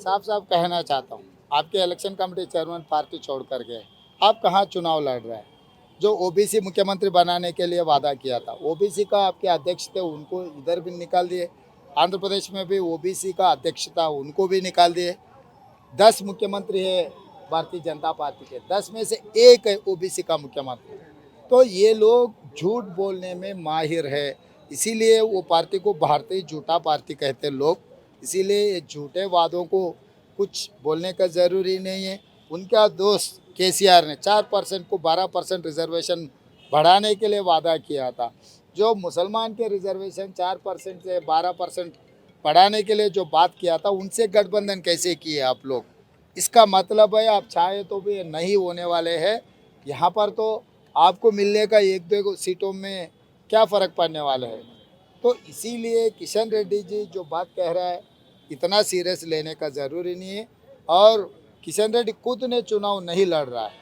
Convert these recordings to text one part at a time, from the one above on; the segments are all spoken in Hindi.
साफ साफ कहना चाहता हूँ, आपके इलेक्शन कमेटी चेयरमैन पार्टी छोड़ कर गए, आप कहाँ चुनाव लड़ रहे हैं? जो ओबीसी मुख्यमंत्री बनाने के लिए वादा किया था, ओबीसी का आपके अध्यक्ष थे, उनको इधर भी निकाल दिए। आंध्र प्रदेश में भी ओबीसी का अध्यक्ष था, उनको भी निकाल दिए। 10 मुख्यमंत्री है भारतीय जनता पार्टी के, 10 में से एक है ओबीसी का मुख्यमंत्री। तो ये लोग झूठ बोलने में माहिर है, इसीलिए वो पार्टी को भारतीय झूठा पार्टी कहते हैं लोग। इसीलिए ये झूठे वादों को कुछ बोलने का ज़रूरी नहीं है। उनका दोस्त केसीआर ने 4% को 12% रिजर्वेशन बढ़ाने के लिए वादा किया था। जो मुसलमान के रिजर्वेशन 4% से 12% बढ़ाने के लिए जो बात किया था, उनसे गठबंधन कैसे किए आप लोग? इसका मतलब है आप चाहे तो भी नहीं होने वाले हैं। यहाँ पर तो आपको मिलने का एक दो सीटों में क्या फ़र्क पड़ने वाला है? तो इसीलिए किशन रेड्डी जी जो बात कह रहा है, इतना सीरियस लेने का ज़रूरी नहीं है। और किशन रेड्डी खुद ने चुनाव नहीं लड़ रहा है,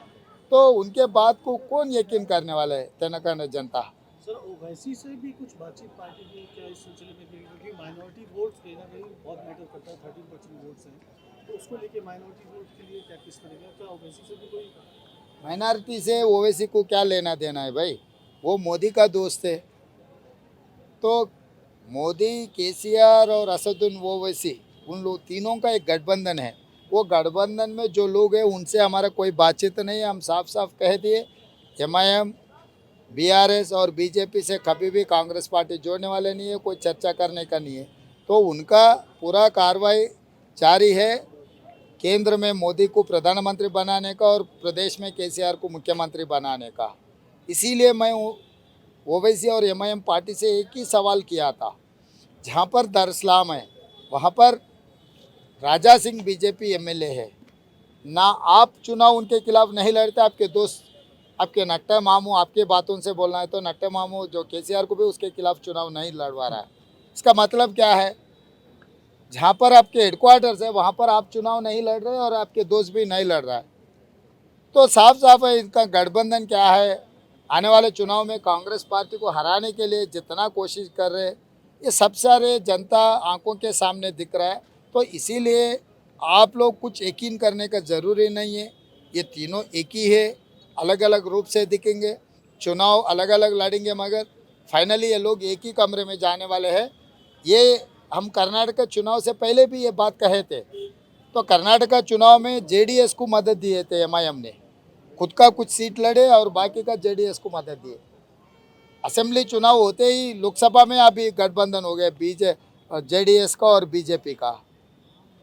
तो उनके बात को कौन यकीन करने वाला है? तेलंगाना जनता। सर ओवैसी से भी कुछ बातचीत पार्टी की क्या इस सिलसिले में की? क्योंकि माइनॉरिटी वोट्स कहीं ना कहीं बहुत मैटर करता है, 13% वोट्स हैं, तो उसको लेके माइनॉरिटी वोट के लिए क्या किस करेगा? क्या ओवैसी से भी कोई? माइनॉरिटी से ओवैसी को क्या लेना देना है भाई? वो मोदी का दोस्त है। तो मोदी, केसीआर और असदुद्दीन ओवैसी, उन लोग तीनों का एक गठबंधन है। वो गठबंधन में जो लोग हैं उनसे हमारा कोई बातचीत नहीं है। हम साफ साफ कह दिए, एमआईएम, बीआरएस और बीजेपी से कभी भी कांग्रेस पार्टी जोड़ने वाले नहीं है, कोई चर्चा करने का नहीं है। तो उनका पूरा कार्रवाई जारी है, केंद्र में मोदी को प्रधानमंत्री बनाने का और प्रदेश में केसीआर को मुख्यमंत्री बनाने का। इसीलिए मैं ओवैसी और एमआईएम पार्टी से एक ही सवाल किया था, जहाँ पर दरअस्लाम है वहाँ पर राजा सिंह बीजेपी एमएलए है ना, आप चुनाव उनके खिलाफ नहीं लड़ते। आपके दोस्त, आपके नट्टा मामू, आपके बातों से बोलना है तो नट्टा मामू जो केसीआर को भी उसके खिलाफ चुनाव नहीं लड़वा रहा है। इसका मतलब क्या है? जहाँ पर आपके हेडक्वार्टर्स है वहाँ पर आप चुनाव नहीं लड़ रहे और आपके दोस्त भी नहीं लड़ रहा है। तो साफ साफ है इनका गठबंधन क्या है। आने वाले चुनाव में कांग्रेस पार्टी को हराने के लिए जितना कोशिश कर रहे हैं, ये सब सारे जनता आंखों के सामने दिख रहा है। तो इसीलिए आप लोग कुछ यकीन करने का ज़रूरी नहीं है। ये तीनों एक ही है, अलग अलग रूप से दिखेंगे, चुनाव अलग अलग लड़ेंगे, मगर फाइनली ये लोग एक ही कमरे में जाने वाले हैं। ये हम कर्नाटक चुनाव से पहले भी ये बात कहे थे। तो कर्नाटक चुनाव में जेडीएस को मदद दिए थे एमआईएम ने, खुद का कुछ सीट लड़े और बाकी का जेडीएस को मदद दिए। असेंबली चुनाव होते ही लोकसभा में अभी गठबंधन हो गया जेडीएस का और बीजेपी का।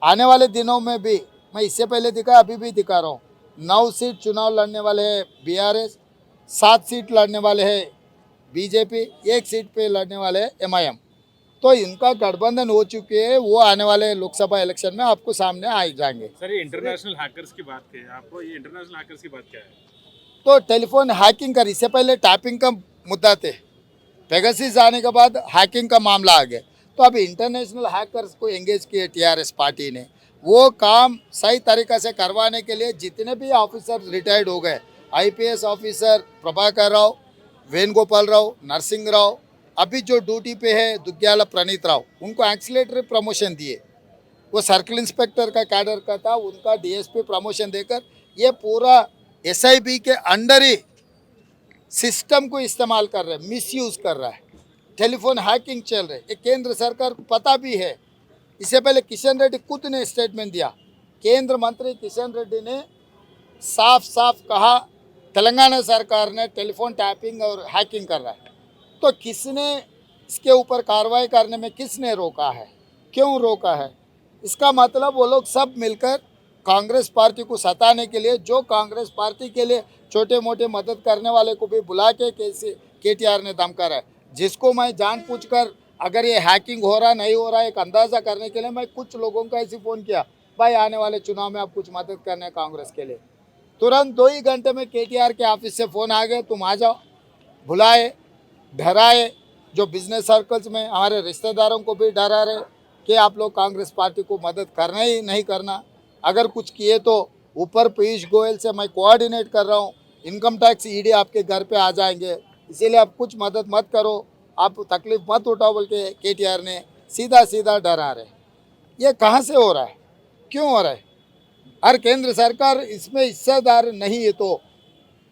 आने वाले दिनों में भी मैं इससे पहले दिखा, अभी भी दिखा रहा हूँ, 9 सीट चुनाव लड़ने वाले हैं बीआरएस, 7 सीट लड़ने वाले हैं बीजेपी, 1 सीट पे लड़ने वाले हैं एमआईएम। तो इनका गठबंधन हो चुके हैं, वो आने वाले लोकसभा इलेक्शन में आपको सामने आ जाएंगे। सर ये इंटरनेशनल हैकर्स की बात की है, आपको ये इंटरनेशनल हैकर्स की बात क्या है? तो टेलीफोन हैकिंग कर, इससे पहले टैपिंग का मुद्दा थे, पेगासिस आने के बाद हैकिंग का मामला आ गया। तो अभी इंटरनेशनल हैकर्स को एंगेज किए टीआरएस पार्टी ने। वो काम सही तरीक़े से करवाने के लिए जितने भी ऑफिसर रिटायर्ड हो गए, आईपीएस ऑफिसर प्रभाकर राव, वेणुगोपाल राव, नरसिंह राव, अभी जो ड्यूटी पे है दुग्ग्याला प्रणीत राव, उनको एक्सीलरेटरी प्रमोशन दिए। वो सर्किल इंस्पेक्टर का कैडर का था, उनका डीएसपी प्रमोशन देकर ये पूरा एसआईबी के अंडर ही सिस्टम को इस्तेमाल कर रहे हैं, मिसयूज़ कर रहा है, टेलीफोन हैकिंग चल रहे। ये केंद्र सरकार को पता भी है। इससे पहले किशन रेड्डी खुद ने स्टेटमेंट दिया, केंद्र मंत्री किशन रेड्डी ने साफ साफ कहा तेलंगाना सरकार ने टेलीफोन टैपिंग और हैकिंग कर रहा है। तो किसने इसके ऊपर कार्रवाई करने में किसने रोका है, क्यों रोका है? इसका मतलब वो लोग सब मिलकर कांग्रेस पार्टी को सताने के लिए, जो कांग्रेस पार्टी के लिए छोटे मोटे मदद करने वाले को भी बुला के केटीआर ने धमका रहा है। जिसको मैं जानबूझकर, अगर ये हैकिंग हो रहा नहीं हो रहा है एक अंदाज़ा करने के लिए, मैं कुछ लोगों का ऐसे फ़ोन किया, भाई आने वाले चुनाव में आप कुछ मदद करने कांग्रेस के लिए। तुरंत 2 ही घंटे में केटीआर के ऑफिस से फ़ोन आ गए, तुम आ जाओ। बुलाए, डराए, जो बिजनेस सर्कल्स में हमारे रिश्तेदारों को भी डरा रहे कि आप लोग कांग्रेस पार्टी को मदद करना ही नहीं करना, अगर कुछ किए तो ऊपर पीयूष गोयल से मैं कोऑर्डिनेट कर रहा हूँ, इनकम टैक्स ईडी आपके घर पे आ जाएंगे, इसीलिए आप कुछ मदद मत करो, आप तकलीफ मत उठाओ, बोल के केटीआर ने सीधा सीधा डरा रहे। ये कहाँ से हो रहा है? क्यों हो रहा है? हर केंद्र सरकार इसमें हिस्सेदार नहीं है तो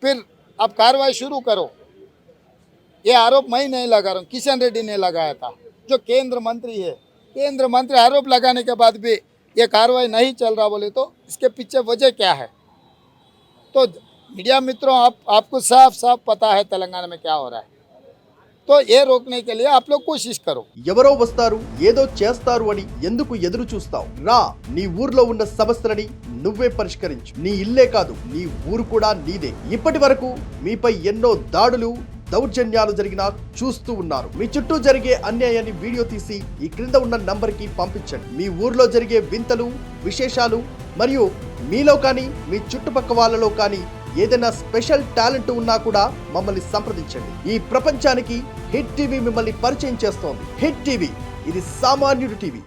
फिर अब कार्रवाई शुरू करो। ये आरोप मैं नहीं लगा रहा हूँ, किशन रेड्डी ने लगाया था, जो केंद्र मंत्री है। केंद्र मंत्री आरोप लगाने के बाद भी ये कार्रवाई नहीं चल रहा बोले तो इसके पीछे वजह क्या है? तो मीडिया मित्रों, आपको साफ साफ पता है तेलंगाना में क्या हो रहा है, तो ये रोकने के लिए आप लोग कोशिश करो। ఎవరో వస్తారు ఏదో చేస్తారు అని ఎందుకు ఎదురు చూస్తావు? రా, నీ ఊర్లో ఉన్న సమస్యలని నువ్వే పరిష్కరించు. నీ ఇల్లే కాదు, నీ ఊరు కూడా నీదే. ఇప్పటి వరకు మీపై ఎన్నో దాడులు దౌర్జన్యాలు జరిగినా చూస్తూ ఉన్నారు. మీ చుట్టూ జరిగే అన్యాయాన్ని వీడియో తీసి ఈ క్రింద ఉన్న నంబర్కి పంపించండి. మీ ఊర్లో జరిగే వింతలు, విశేషాలు మరియు మీలో కానీ మీ చుట్టుపక్క వాళ్ళలో కానీ ఏదైనా స్పెషల్ టాలెంట్ ఉన్నా కూడా మమ్మల్ని సంప్రదించండి. ఈ ప్రపంచానికి హిట్ టీవీ మిమ్మల్ని పరిచయం చేస్తోంది. హిట్ టీవీ, ఇది సామాన్యుడి టీవీ.